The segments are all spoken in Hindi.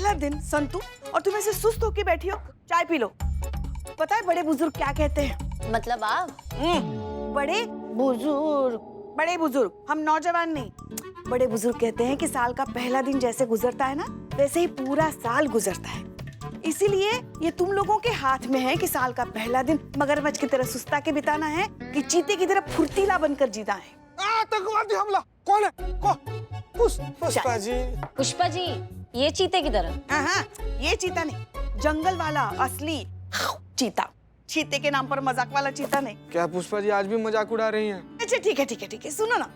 पहला दिन संतू, और तुम ऐसे सुस्त होके बैठी हो। चाय पी लो। पता है बड़े बुजुर्ग क्या कहते हैं? मतलब आप? बड़े बुजुर्ग, हम नौजवान नहीं। बड़े बुजुर्ग कहते हैं कि साल का पहला दिन जैसे गुजरता है ना, वैसे ही पूरा साल गुजरता है। इसीलिए ये तुम लोगों के हाथ में है कि साल का पहला दिन मगरमच्छ की तरह सुस्ता के बिताना है कि चीते की तरह फुर्तीला बनकर जीना है। आतंकवादी हमला! कौन है? पुष्पा जी। पुष्पा जी, ये चीते की तरह? हाँ, ये चीता नहीं, जंगल वाला असली चीता। चीते के नाम पर मजाक वाला चीता नहीं। क्या पुष्पा जी आज भी मजाक उड़ा रही हैं? अच्छा ठीक है, सुनो ना,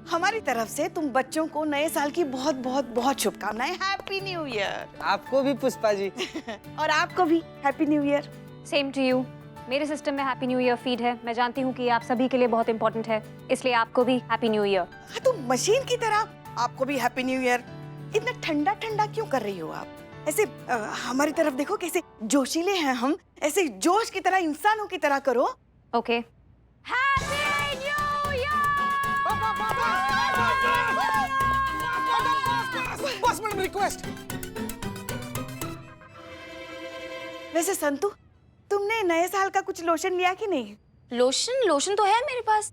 हमारी तरफ से तुम बच्चों को नए साल की बहुत बहुत बहुत शुभकामनाएं। Happy new year. आपको भी पुष्पा जी। और आपको भी happy new year. Same to you. मेरे सिस्टम में हैप्पी न्यू ईयर फीड है। मैं जानती हूँ कि आप सभी के लिए बहुत इंपॉर्टेंट है, इसलिए आपको भी हैप्पी न्यू ईयर। तुम मशीन की तरह, आपको भी हैप्पी न्यू ईयर। इतना ठंडा ठंडा क्यों कर रही हो आप? ऐसे हमारी तरफ देखो, कैसे जोशीले हैं हम, ऐसे जोश की तरह, इंसानों की तरह करो। ओके। बस मैडम, रिक्वेस्ट। वैसे संतू, तुमने नए साल का कुछ लोशन लिया कि नहीं? लोशन तो है मेरे पास।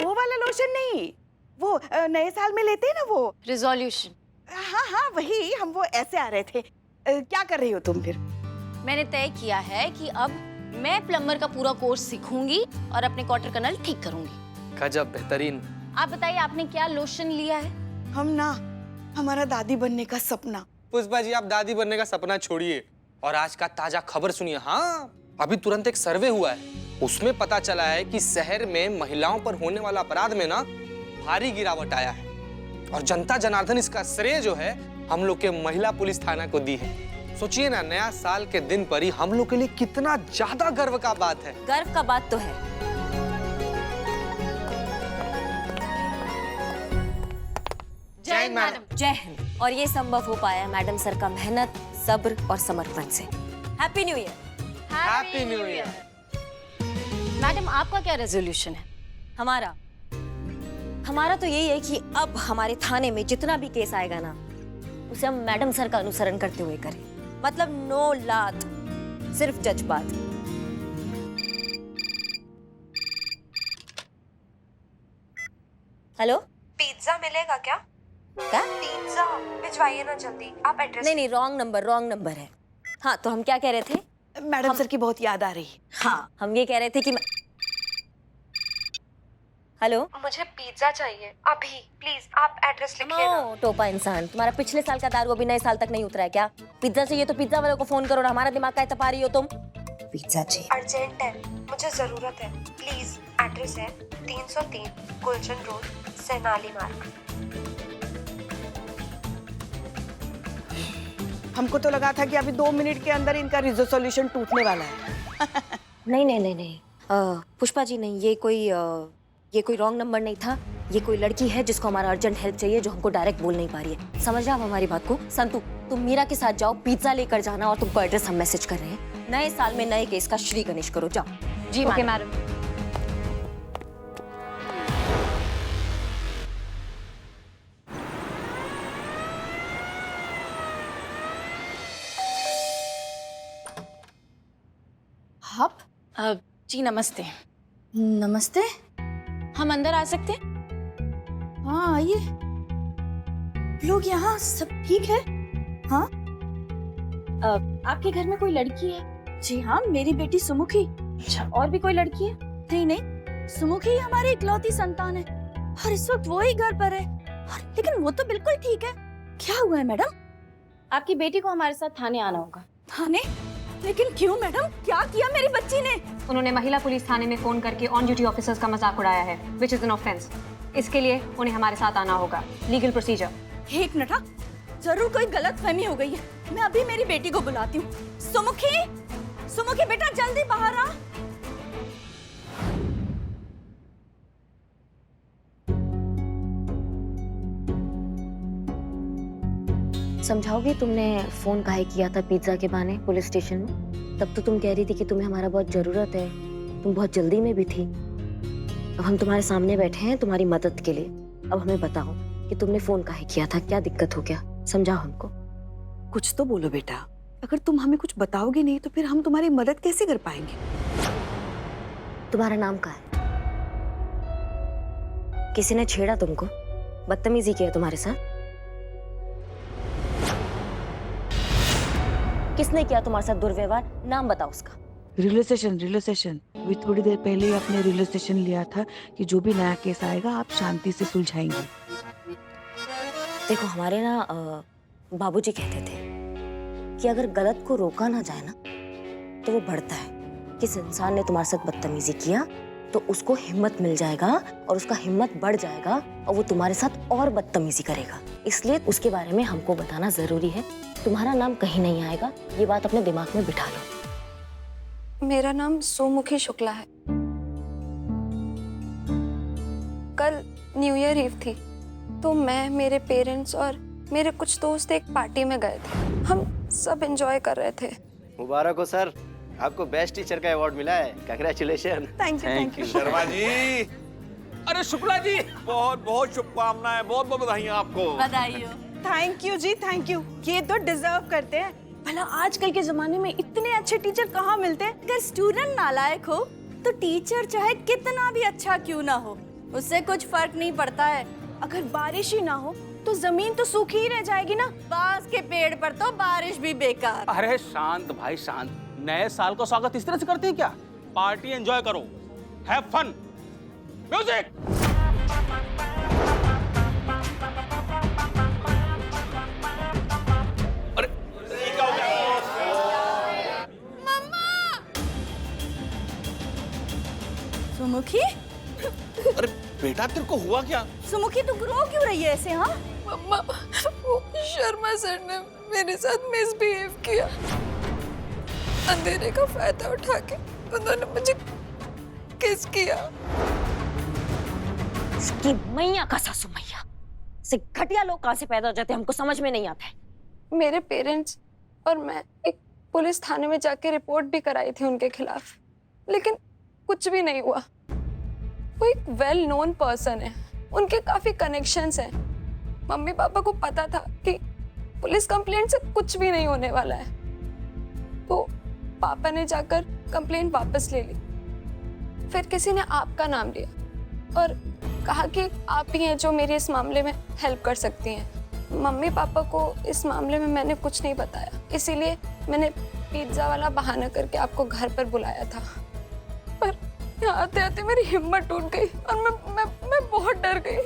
वो वाला लोशन नहीं, वो नए साल में लेते हैं ना वो। रिजोल्यूशन। हाँ, वही। हम वो ऐसे आ रहे थे। क्या कर रही हो तुम फिर? मैंने तय किया है कि अब मैं प्लम्बर का पूरा कोर्स सीखूंगी और अपने क्वार्टर कनल ठीक करूंगी। गजब, बेहतरीन। आप बताइए, आपने क्या लोशन लिया है? हम ना, हमारा दादी बनने का सपना। पुष्पा जी, आप दादी बनने का सपना छोड़िए और आज का ताजा खबर सुनिए। हाँ, अभी तुरंत एक सर्वे हुआ है, उसमें पता चला है कि शहर में महिलाओं पर होने वाला अपराध में ना भारी गिरावट आया है और जनता जनार्दन इसका श्रेय जो है हम लोग के महिला पुलिस थाना को दी है। सोचिए ना, नया साल के दिन पर ही हम लोग के लिए कितना ज्यादा गर्व का बात है। गर्व का बात तो है। जय हिंद मैडम। जय हिंद। और ये संभव हो पाया मैडम सर का मेहनत, सब्र और समर्पण से। Happy new year. Happy new year. Madam, आपका क्या रेजोल्यूशन है? हमारा तो यही है कि अब हमारे थाने में जितना भी केस आएगा ना, उसे हम मैडम सर का अनुसरण करते हुए करें। मतलब नो लात, सिर्फ जज्बात। हेलो, पिज्जा मिलेगा क्या? पिज्जा भिजवाइए ना जल्दी। आप एड्रेस नहीं, रॉन्ग नंबर है। हाँ, तो हम क्या कह रहे थे? मैडम सर की बहुत याद आ रही है। हाँ, हम ये कह रहे थे कि हेलो, मुझे पिज्जा चाहिए अभी, प्लीज आप एड्रेस लिखिए ना। टोपा इंसान, तुम्हारा पिछले साल का दारू अभी नए साल तक नहीं उतरा है क्या? पिज्जा चाहिए तो पिज्जा वालों को फोन करो, और हमारा दिमाग का तपा रही हो तुम। पिज्जा चाहिए, अर्जेंट है, मुझे जरूरत है, प्लीज। एड्रेस है 303 गुलशन रोड, सेनाली मार्ग। हमको तो लगा था कि अभी 2 मिनट के अंदर इनका रिजोल्यूशन टूटने वाला है। नहीं। पुष्पा जी नहीं, ये कोई रॉन्ग नंबर नहीं था। ये कोई लड़की है जिसको हमारा अर्जेंट हेल्प चाहिए, जो हमको डायरेक्ट बोल नहीं पा रही है। समझ रहे आप हमारी बात को? संतू, तुम मीरा के साथ जाओ, पिज्जा लेकर जाना, और तुमको एड्रेस हम मैसेज कर रहे हैं। नए साल में नए केस का श्री गणेश करो, जाओ। जी ओके मैडम। आप? जी नमस्ते। नमस्ते। हम अंदर आ सकते हैं? हाँ आइए। लोग यहाँ सब ठीक है? हाँ, आपके घर में कोई लड़की है? जी हाँ, मेरी बेटी सुमुखी। अच्छा, और भी कोई लड़की है? नहीं, सुमुखी हमारी इकलौती संतान है और इस वक्त वो ही घर पर है। लेकिन वो तो बिल्कुल ठीक है। क्या हुआ है मैडम? आपकी बेटी को हमारे साथ थाने आना होगा। थाने? लेकिन क्यों मैडम? क्या किया मेरी बच्ची ने? उन्होंने महिला पुलिस थाने में फोन करके ऑन ड्यूटी ऑफिसर्स का मजाक उड़ाया है, विच इज एन ऑफेंस। इसके लिए उन्हें हमारे साथ आना होगा। Legal procedure. एक मिनट, हाँ, जरूर कोई गलतफहमी हो गई है। मैं अभी मेरी बेटी को बुलाती हूँ। सुमुखी बेटा, जल्दी बाहर आ। समझाओगे, तुमने फोन काहे किया था पिज्जा के बहाने पुलिस स्टेशन में? तब तो तुम कह रही थी कि तुम्हें हमारा बहुत जरूरत है, तुम बहुत जल्दी में भी थी। अब हम तुम्हारे सामने बैठे हैं तुम्हारी मदद के लिए। अब हमें बताओ कि तुमने फोन काहे किया था, क्या दिक्कत हो गया, समझाओ हमको। कुछ तो बोलो बेटा, अगर तुम हमें कुछ बताओगे नहीं तो फिर हम तुम्हारी मदद कैसे कर पाएंगे? तुम्हारा नाम क्या है? किसी ने छेड़ा तुमको, बदतमीजी किया तुम्हारे साथ? किसने किया तुम्हारे साथ दुर्व्यवहार? नाम बताओ उसका। रिलेशन अभी थोड़ी देर पहले ही आपने रिलेशन लिया था कि जो भी नया केस आएगा आप शांति से सुलझाएंगे। देखो हमारे ना बाबूजी कहते थे कि अगर गलत को रोका ना जाए ना तो वो बढ़ता है। किस इंसान ने तुम्हारे साथ बदतमीजी किया तो उसको हिम्मत मिल जाएगा और उसका हिम्मत बढ़ जाएगा और वो तुम्हारे साथ और बदतमीजी करेगा। इसलिए उसके बारे में हमको बताना जरूरी है। तुम्हारा नाम कहीं नहीं आएगा, ये बात अपने दिमाग में बिठा लो। मेरा नाम सुमुखी शुक्ला है। कल न्यू ईयर ईव थी तो मैं, मेरे पेरेंट्स और मेरे कुछ दोस्त एक पार्टी में गए थे। हम सब एंजॉय कर रहे थे। मुबारक हो सर, आपको बेस्ट टीचर का अवार्ड मिला है। Congratulation. Thank you. Sharma ji, अरे शुक्ला जी, बहुत बहुत शुभकामनाएं, बहुत बहुत बधाइयां आपको। बधाई हो। थैंक यू जी, थैंक यू। ये तो डिजर्व करते हैं। भला आजकल के जमाने में इतने अच्छे टीचर कहाँ मिलते हैं? अगर स्टूडेंट नालायक हो तो टीचर चाहे कितना भी अच्छा क्यों ना हो, उससे कुछ फर्क नहीं पड़ता है। अगर बारिश ही ना हो तो जमीन तो सूखी ही रह जाएगी ना। बांस के पेड़ पर तो बारिश भी बेकार। अरे शांत भाई शांत, नए साल का स्वागत इस तरह से करते हैं क्या? पार्टी एंजॉय करो, हैव फन, म्यूजिक। अरे ये क्या हो गया? सुमुखी, अरे बेटा तेरे को हुआ क्या? सुमुखी तू रो क्यों रही है ऐसे? हाँ मम्मा, वो शर्मा सर ने मेरे साथ मिसबिहेव किया। अंधेरे का फायदा उठा के उन्होंने मुझे किस किया। इसकी मैया का सासू मैया से घटिया लोग कहाँ से पैदा हो जाते हैं, हमको समझ में नहीं आता है। मेरे पेरेंट्स और मैं एक पुलिस थाने में जाके रिपोर्ट भी कराई थी उनके खिलाफ, लेकिन कुछ भी नहीं हुआ। वो एक वेल नोन पर्सन है, उनके काफी कनेक्शंस हैं। मम्मी पापा को पता था कि पुलिस कंप्लेंट से कुछ भी नहीं होने वाला है, तो पापा ने जाकर कंप्लेंट वापस ले ली। फिर किसी ने आपका नाम लिया और कहा कि आप ही हैं जो मेरी इस मामले में हेल्प कर सकती हैं। मम्मी पापा को इस मामले में मैंने कुछ नहीं बताया, इसीलिए मैंने पिज्जा वाला बहाना करके आपको घर पर बुलाया था। पर यहाँ आते आते मेरी हिम्मत टूट गई और मैं बहुत डर गई।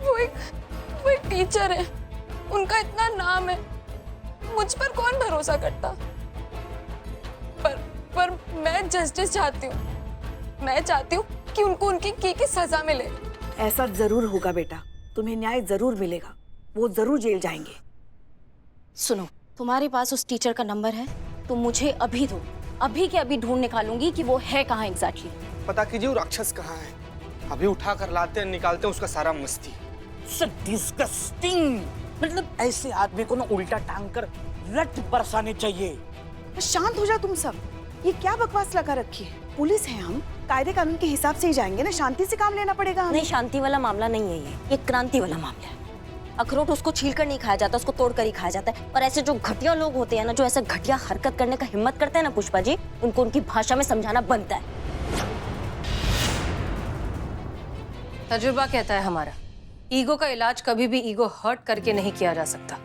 वो एक टीचर है, उनका इतना नाम है, मुझ पर कौन भरोसा करता? पर मैं जस्टिस चाहती हूँ। मैं चाहती हूँ कि उनको उनकी की सजा मिले। ऐसा जरूर होगा बेटा, तुम्हें न्याय जरूर मिलेगा, वो जरूर जेल जाएंगे। सुनो, तुम्हारे पास उस टीचर का नंबर है तो मुझे अभी दो, अभी के अभी ढूंढ निकालूंगी कि वो है कहाँ एग्जैक्टली। पता कीजिए वो राक्षस कहाँ है, अभी उठा कर लाते हैं, निकालते हैं उसका सारा मस्ती। So disgusting. मतलब ऐसे आदमी को ना उल्टा टांग कर रट बरसाने चाहिए। शांत हो जाओ तुम सब, ये क्या बकवास लगा रखी है? पुलिस है हम, कायदे कानून के हिसाब से ही जाएंगे ना, शांति से काम लेना पड़ेगा हमें। नहीं, शांति वाला मामला नहीं है ये क्रांति वाला मामला है। अखरोट उसको छीलकर नहीं खाया जाता, उसको तोड़कर ही खाया जाता है। और ऐसे जो घटिया लोग होते हैं ना, जो ऐसा घटिया हरकत करने का हिम्मत करते हैं ना पुष्पा जी, उनको उनकी भाषा में समझाना बनता है। तजुर्बा कहता है हमारा, ईगो का इलाज कभी भी ईगो हर्ट करके नहीं किया जा सकता,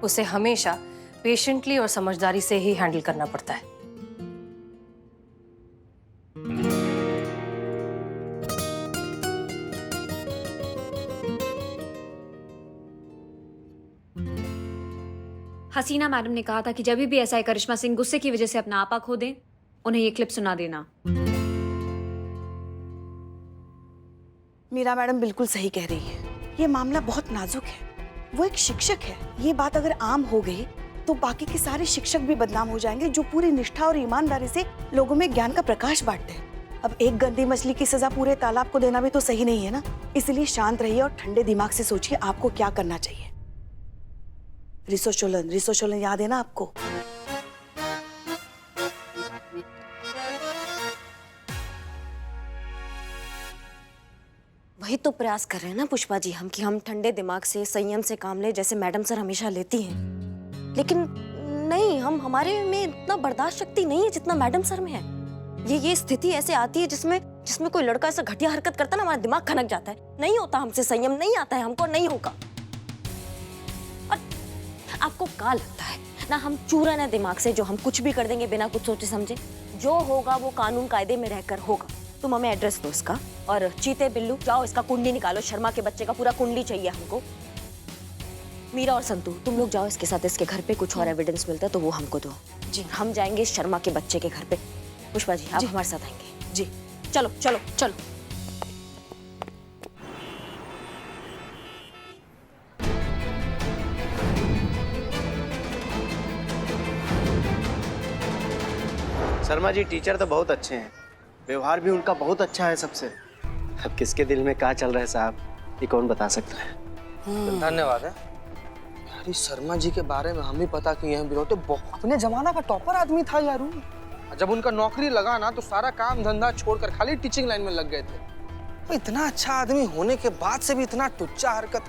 उसे हमेशा पेशेंटली और समझदारी से ही हैंडल करना पड़ता है। हसीना मैडम ने कहा था कि जब भी ऐसा करिश्मा सिंह गुस्से की वजह से अपना आपा खो दें, उन्हें ये क्लिप सुना देना। मीरा मैडम बिल्कुल सही कह रही है, ये मामला बहुत नाजुक है। वो एक शिक्षक है, ये बात अगर आम हो गई तो बाकी के सारे शिक्षक भी बदनाम हो जाएंगे जो पूरी निष्ठा और ईमानदारी से लोगों में ज्ञान का प्रकाश बांटते हैं। अब एक गंदी मछली की सजा पूरे तालाब को देना भी तो सही नहीं है ना। इसलिए शांत रहिए और ठंडे दिमाग से सोचिए आपको क्या करना चाहिए। रिसोचोलन याद है ना आपको? तो प्रयास कर रहे हैं ना पुष्पा जी हम कि हम ठंडे दिमाग से संयम से काम ले जैसे मैडम सर हमेशा लेती हैं, लेकिन नहीं, हमारे में इतना बर्दाश्त शक्ति नहीं है जितना मैडम सर में है। ये स्थिति ऐसे आती है जिसमें कोई लड़का ऐसा घटिया हरकत करता है ना, हमारा दिमाग खनक जाता है। नहीं होता हमसे संयम, नहीं आता है हमको, नहीं होगा। और आपको क्या लगता है ना, हम चूरन है दिमाग से जो हम कुछ भी कर देंगे बिना कुछ सोचे समझे? जो होगा वो कानून कायदे में रहकर होगा। तुम हमें एड्रेस दो इसका, और चीते बिल्लू जाओ इसका कुंडली निकालो, शर्मा के बच्चे का पूरा कुंडली चाहिए हमको। मीरा और संतू तुम लोग जाओ इसके साथ, इसके घर पे कुछ और एविडेंस मिलता है तो वो हमको दो जी। हम जाएंगे शर्मा के बच्चे के घर पे। पुष्पा जी आप हमारे साथ आएंगे जी। चलो चलो चलो। शर्मा जी टीचर तो बहुत अच्छे हैं, व्यवहार भी उनका बहुत अच्छा है सबसे। अब किसके दिल में क्या चल रहा है साहब, ये कौन बता सकता है। धन्यवाद है यार, इस शर्मा जी के बारे में हम ही पता किए हैं बिरोटे, अपने जमाना का टॉपर आदमी था यार। जब उनका नौकरी लगा ना तो सारा काम धंधा छोड़कर खाली टीचिंग लाइन में लग गए थे। तो इतना अच्छा आदमी होने के बाद से भी इतना टुच्चा हरकत,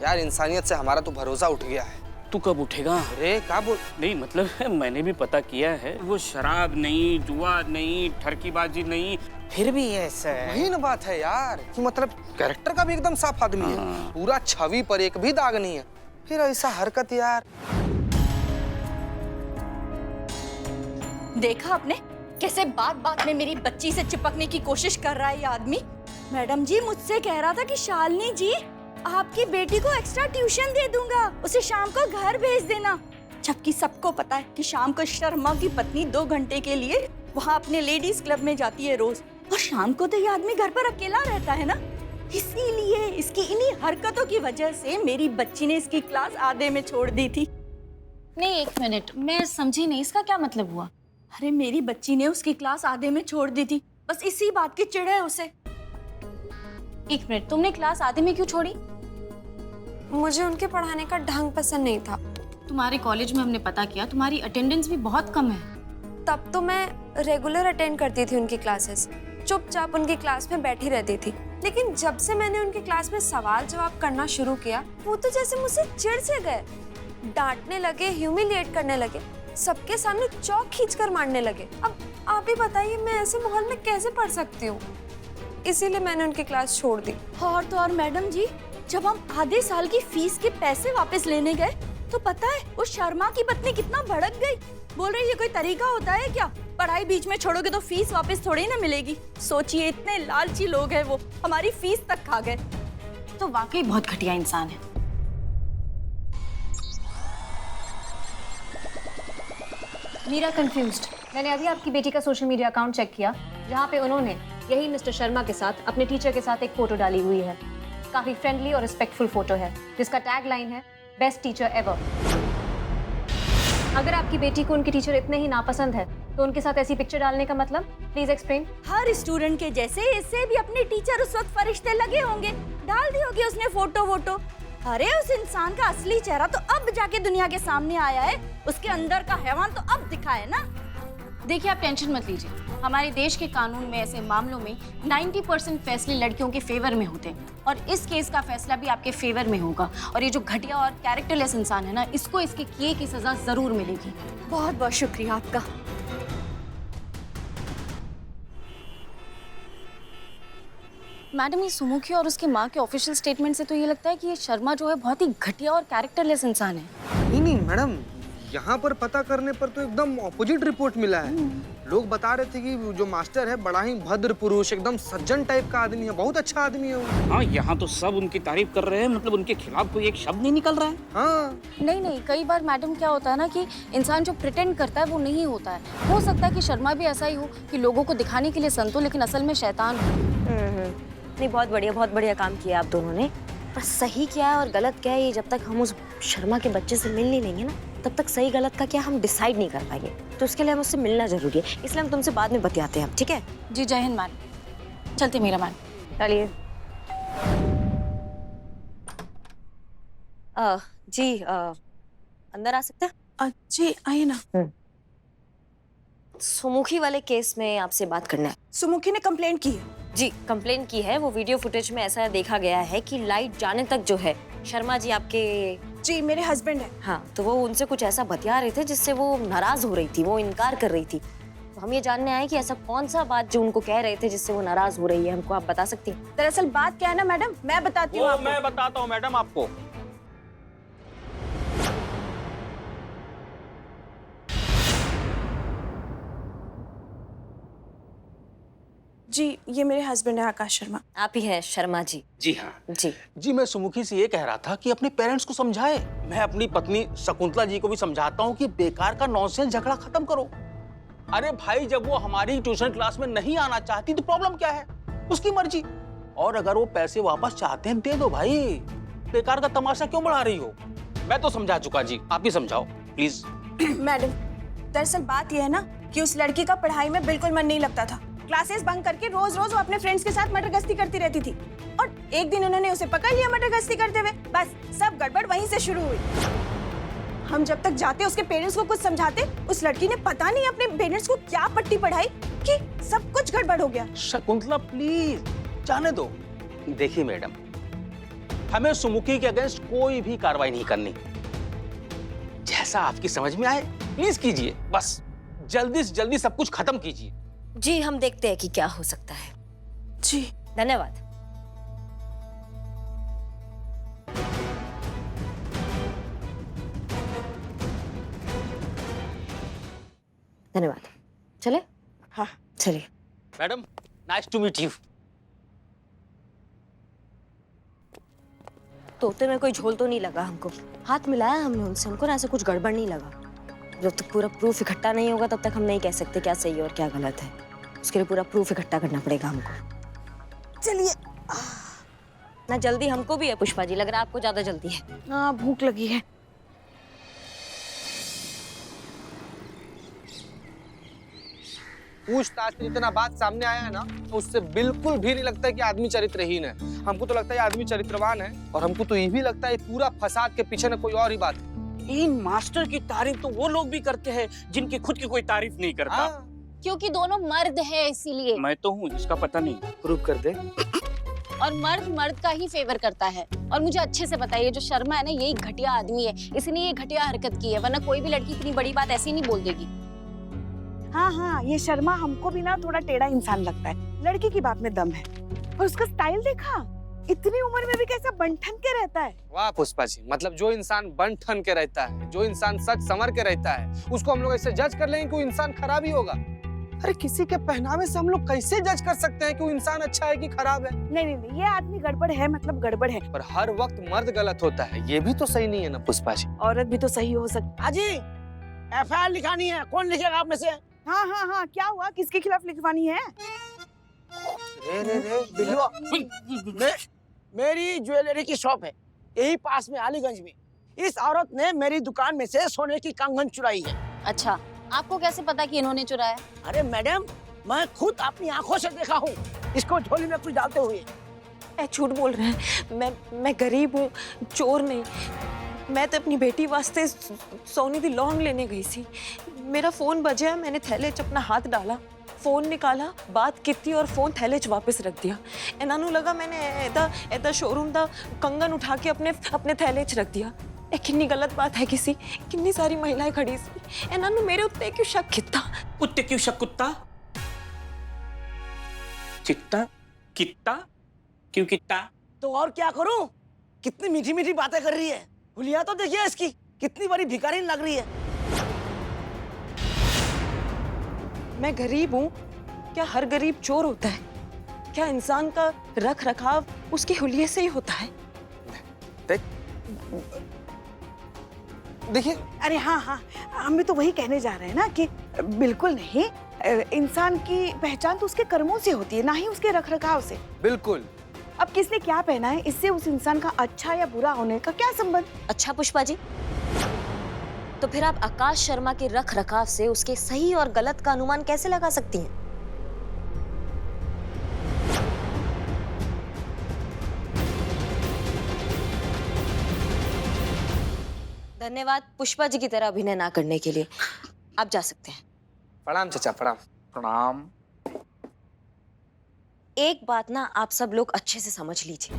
यार इंसानियत से हमारा तो भरोसा उठ गया है। तू कब उठेगा? अरे क्या बोल, नहीं मतलब मैंने भी पता किया है, वो शराब नहीं, जुआ नहीं, ठरकीबाजी नहीं, फिर भी ऐसा है। वही ना बात है यार कि मतलब कैरेक्टर का भी एकदम साफ आदमी है, पूरा छवि पर एक भी दाग नहीं है, फिर ऐसा हरकत यार। देखा आपने कैसे बात बात में मेरी बच्ची से चिपकने की कोशिश कर रहा है ये आदमी। मैडम जी मुझसे कह रहा था कि शालिनी जी आपकी बेटी को एक्स्ट्रा ट्यूशन दे दूंगा, उसे शाम को घर भेज देना। जबकि सबको पता है कि शाम को शर्मा की पत्नी 2 घंटे के लिए वहाँ अपने लेडीज क्लब में जाती है रोज, और शाम को तो ये आदमी घर पर अकेला रहता है ना। इसीलिए इसकी इन्हीं हरकतों की वजह से मेरी बच्ची ने इसकी क्लास आधे में छोड़ दी थी। नहीं, 1 मिनट, मैं समझी नहीं, इसका क्या मतलब हुआ? अरे मेरी बच्ची ने उसकी क्लास आधे में छोड़ दी थी, बस इसी बात की चिढ़ है उसे। 1 मिनट, तुमने क्लास आधे में क्यों छोड़ी? मुझे उनके पढ़ाने का ढंग पसंद नहीं था। तुम्हारे कॉलेज में हमने पता किया, तुम्हारी अटेंडेंस भी बहुत कम है। तब तो मैं रेगुलर अटेंड करती थी उनकी क्लासेस, चुपचाप उनकी क्लास में बैठी रहती थी। लेकिन जब से मैंने उनकी क्लास में सवाल जवाब करना शुरू किया, वो तो जैसे मुझसे चिढ़ से गए, डांटने लगे, ह्यूमिलिएट करने लगे, सबके सामने चौक खींचकर मारने लगे। अब आप ही बताइए मैं ऐसे माहौल में कैसे पढ़ सकती हूँ? इसीलिए मैंने उनकी क्लास छोड़ दी। और तो और मैडम जी, जब हम आधे साल की फीस के पैसे वापस लेने गए तो पता है वो शर्मा की पत्नी कितना भड़क गई। बोल रही है कोई तरीका होता है क्या, पढ़ाई बीच में छोड़ोगे तो फीस वापस थोड़ी ना मिलेगी। सोचिए इतने लालची लोग हैं वो, हमारी फीस तक खा गए। तो वाकई बहुत घटिया इंसान है। मीरा कंफ्यूज्ड। मैंने अभी आपकी बेटी का सोशल मीडिया अकाउंट चेक किया, जहाँ पे उन्होंने यही मिस्टर शर्मा के साथ अपने टीचर के साथ एक फोटो डाली हुई है। काफी फ्रेंडली और रिस्पेक्टफुल फोटो है, जिसका टैग लाइन है बेस्ट टीचर एवर। अगर आपकी बेटी को उनके टीचर इतने ही नापसंद है तो उनके साथ ऐसी पिक्चर डालने का मतलब, प्लीज एक्सप्लेन। हर स्टूडेंट के जैसे इससे भी अपने टीचर उस वक्त फरिश्ते लगे होंगे, डाल दी होगी उसने फोटो वोटो। अरे उस इंसान का असली चेहरा तो अब जाके दुनिया के सामने आया है, उसके अंदर का हैवान तो अब दिखा है ना। देखिए आप टेंशन मत लीजिए, हमारे देश के कानून में ऐसे मामलों में 90% फैसले लड़कियों के फेवर में होते हैं, और इस केस का फैसला भी आपके फेवर में होगा। और ये जो घटिया और कैरेक्टरलेस इंसान है ना, इसको इसके किए की सजा जरूर मिलेगी। बहुत बहुत शुक्रिया आपका। मैडम, ये सुमुखी और उसकी माँ के ऑफिशियल स्टेटमेंट से तो ये लगता है कि ये शर्मा जो है बहुत ही घटिया और कैरेक्टरलेस इंसान है। नहीं मैडम, यहाँ पर पता करने पर तो एकदम ऑपोजिट रिपोर्ट मिला है। लोग बता रहे थे कि जो मास्टर है बड़ा ही भद्र पुरुष, एकदम सज्जन टाइप का आदमी है, बहुत अच्छा आदमी है वो। हाँ, यहाँ तो सब उनकी तारीफ कर रहे हैं, मतलब उनके खिलाफ कोई एक शब्द नहीं निकल रहा है। हाँ नहीं, कई बार मैडम क्या होता है ना कि इंसान जो प्रिटेंड करता है वो नहीं होता है। हो सकता है कि शर्मा भी ऐसा ही हो कि लोगों को दिखाने के लिए संत हो, लेकिन असल में शैतान हो। नहीं, बहुत बढ़िया काम किया आप दोनों ने। पर सही क्या है और गलत क्या है, ये जब तक हम उस शर्मा के बच्चे से मिल नहीं लेंगे ना, तब तक सही गलत का क्या हम डिसाइड नहीं कर पाएंगे। तो उसके लिए हम उससे मिलना जरूरी है, इसलिए हम तुमसे बाद में बतियाते हैं, ठीक है? जी, जय हिंद मैडम। चलते मेरा मैडम। चलिए। जी अंदर आ सकते हैं? जी आइए ना। सुमुखी वाले केस में आपसे बात करना है। सुमुखी ने कंप्लेंट की है। जी कंप्लेन की है। वो वीडियो फुटेज में ऐसा देखा गया है कि लाइट जाने तक जो है शर्मा जी आपके जी मेरे हस्बैंड है। हाँ, तो वो उनसे कुछ ऐसा बतिया रहे थे जिससे वो नाराज हो रही थी, वो इनकार कर रही थी। तो हम ये जानने आए कि ऐसा कौन सा बात जो उनको कह रहे थे जिससे वो नाराज हो रही है, हमको आप बता सकती हैं? दरअसल बात क्या है ना मैडम, मैं बताती हूँ वो आपको। मैं बताता हूँ मैडम आपको। जी ये मेरे हस्बैंड है आकाश शर्मा। आप ही हैं शर्मा जी? जी हाँ जी। जी, मैं सुमुखी से ये कह रहा था कि अपने पेरेंट्स को समझाए। मैं अपनी पत्नी शकुंतला जी को भी समझाता हूँ कि बेकार का नॉनसेंस झगड़ा खत्म करो। अरे भाई, जब वो हमारी ट्यूशन क्लास में नहीं आना चाहती तो प्रॉब्लम क्या है, उसकी मर्जी। और अगर वो पैसे वापस चाहते हैं दे दो भाई, बेकार का तमाशा क्यों बढ़ा रही हो? मैं तो समझा चुका जी, आप ही समझाओ प्लीज। मैडम दरअसल बात यह है ना कि उस लड़की का पढ़ाई में बिल्कुल मन नहीं लगता था। क्लासेस बंक करके रोज रोज वो अपने फ्रेंड्स के साथ मटर गश्ती करती रहती थी और एक दिन उन्होंने उसे पकड़ लिया मटर गश्ती करते हुए। बस सब गड़बड़ वहीं से शुरू हुई। हम जब तक जाते उसके पेरेंट्स को कुछ समझाते, उस लड़की ने पता नहीं अपने पेरेंट्स को क्या पट्टी पढ़ाई कि सब कुछ गड़बड़ हो गया। शकुंतला प्लीज जाने दो। देखिए मैडम, हमें सुमुखी के अगेंस्ट कोई भी कार्रवाई नहीं करनी। जैसा आपकी समझ में आए प्लीज कीजिए, बस जल्दी से जल्दी सब कुछ खत्म कीजिए। जी हम देखते हैं कि क्या हो सकता है। जी धन्यवाद। धन्यवाद। चले? हाँ चलिए। Madam nice to meet you. तोते में कोई झोल तो नहीं लगा हमको। हाथ मिलाया हमने उनसे, हमको ना ऐसा कुछ गड़बड़ नहीं लगा। जब तक पूरा प्रूफ इकट्ठा नहीं होगा तब तक हम नहीं कह सकते क्या सही है और क्या गलत है। उसके लिए पूरा प्रूफ इकट्ठा करना पड़ेगा हमको। चलिए। ना जल्दी हमको भी है पुष्पा जी, लग रहा है आपको ज्यादा जल्दी है। हाँ भूख लगी है। पूछताछ में जितना बात सामने आया है ना, तो उससे बिल्कुल भी नहीं लगता है कि आदमी चरित्रहीन है। हमको तो लगता है आदमी चरित्रवान है, और हमको तो ये भी लगता है पूरा फसाद के पीछे ना कोई और ही बात है। इन मास्टर की तारीफ तो वो लोग भी करते हैं जिनकी खुद की कोई तारीफ नहीं करता। हाँ। क्योंकि दोनों मर्द है इसीलिए। मैं तो हूँ, इसका पता नहीं। प्रूव कर दे। और मर्द मर्द का ही फेवर करता है। और मुझे अच्छे से पता है ये जो शर्मा है ना, यही घटिया आदमी है, इसने ये घटिया हरकत की है, वरना कोई भी लड़की इतनी बड़ी बात ऐसी नहीं बोल देगी। हाँ हाँ ये शर्मा हमको भी ना थोड़ा टेढ़ा इंसान लगता है। लड़की की बात में दम है। और उसका स्टाइल देखा, इतनी उम्र में भी कैसा बन-ठन के रहता है। वाह पुष्पा जी, मतलब जो इंसान बन ठन के रहता है, जो इंसान सच संवर के रहता है, उसको हम लोग ऐसे जज कर लेंगे कि वो इंसान खराब ही होगा। अरे किसी के पहनावे से हम लोग कैसे जज कर सकते हैं कि वो इंसान अच्छा है कि खराब है? नहीं नहीं नहीं, ये आदमी गड़बड़ है मतलब गड़बड़ है। पर हर वक्त मर्द गलत होता है, ये भी तो सही नहीं है ना पुष्पा जी। औरत भी तो सही हो सकती। हाजी एफआईआर लिखानी है, कौन लिखेगा आप में से? हाँ हाँ हाँ क्या हुआ, किसके खिलाफ लिखवानी है? मेरी ज्वेलरी की शॉप है यही पास में अलीगंज में। इस औरत ने मेरी दुकान में से सोने की कंगन चुराई है। अच्छा, आपको कैसे पता कि इन्होंने चुराया? अरे मैडम, मैं खुद अपनी आंखों से देखा हूँ इसको झोली में कुछ डालते हुए। झूठ बोल रहे हैं, मैं गरीब हूँ, चोर नहीं। मैं तो अपनी बेटी वास्ते सोने दी लौंग लेने गई थी। मेरा फोन बजा, मैंने थैले च अपना हाथ डाला, फोन निकाला, बात की और फोन थैले च वापस रख दिया। इन्होंने लगा मैंने ऐदा शोरूम दा कंगन उठा के अपने थैले च रख दिया। ये कितनी गलत बात है, कितनी सारी महिलाएं खड़ी सी, इन्होंने मेरे उत्ते क्यों शक किता? कुत्ते क्यों शक कुत्ता? चित्ता कित्ता क्यों कित्ता? तो और क्या करूं? कितनी मीठी मीठी बातें कर रही है। हुलिया तो देखिए इसकी, कितनी बड़ी भिखारी लग रही है। मैं गरीब हूँ, क्या हर गरीब चोर होता है? क्या इंसान का रख रखाव उसके हुलिये से ही होता है? देखिए, अरे हाँ हाँ, हम भी तो वही कहने जा रहे हैं ना कि बिल्कुल नहीं, इंसान की पहचान तो उसके कर्मों से होती है, ना ही उसके रखरखाव से। बिल्कुल। अब किसने क्या पहना है, इससे उस इंसान का अच्छा या बुरा होने का क्या संबंध? अच्छा पुष्पा जी, तो फिर आप आकाश शर्मा के रख रखाव से उसके सही और गलत का अनुमान कैसे लगा सकती हैं? धन्यवाद पुष्पा जी की तरह अभिनय ना करने के लिए। आप जा सकते हैं। प्रणाम चाचा, प्रणाम। प्रणाम। एक बात ना आप सब लोग अच्छे से समझ लीजिए,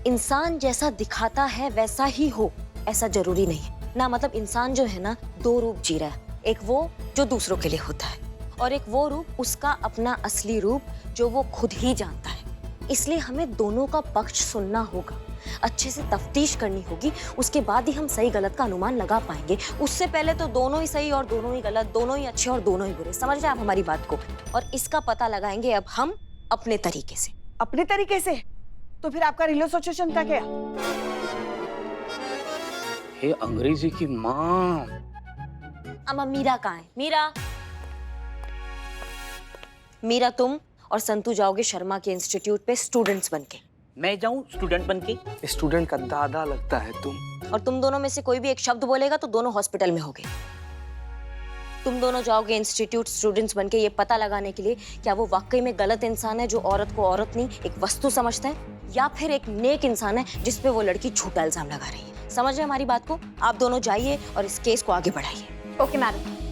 इंसान जैसा दिखाता है वैसा ही हो ऐसा जरूरी नहीं है ना। मतलब इंसान जो है ना 2 रूप जी रहा है, एक वो जो दूसरों के लिए होता है और एक वो रूप उसका अपना असली रूप जो वो खुद ही जानता है। इसलिए हमें दोनों का पक्ष सुनना होगा, अच्छे से तफ्तीश करनी होगी, उसके बाद ही हम सही गलत का अनुमान लगा पाएंगे। उससे पहले तो दोनों ही सही और दोनों ही गलत, दोनों ही अच्छे और दोनों ही बुरे। समझ रहे हैं आप हमारी बात को? और इसका पता लगाएंगे अब हम अपने तरीके से। अपने तरीके से? तो फिर आपका रिलेशनशिप का क्या? हे अंग्रेजी की माँ। अम्मा मीरा कहाँ है? मीरा, मीरा तुम और संतू जाओगे शर्मा के इंस्टीट्यूट पे स्टूडेंट्स बनके। मैं जाऊं स्टूडेंट बनके? स्टूडेंट का दादा लगता है तुम। और तुम दोनों में से कोई भी एक शब्द बोलेगा तो दोनों हॉस्पिटल में होगे। तुम दोनों जाओगे इंस्टीट्यूट स्टूडेंट्स बनके ये पता लगाने के लिए क्या वो वाकई में गलत इंसान है जो औरत को औरत नहीं एक वस्तु समझता है, या फिर एक नेक इंसान है जिसपे वो लड़की झूठा इल्जाम लगा रही है। समझ रहे हमारी बात को? आप दोनों जाइए और इस केस को आगे बढ़ाइए। Okay madam.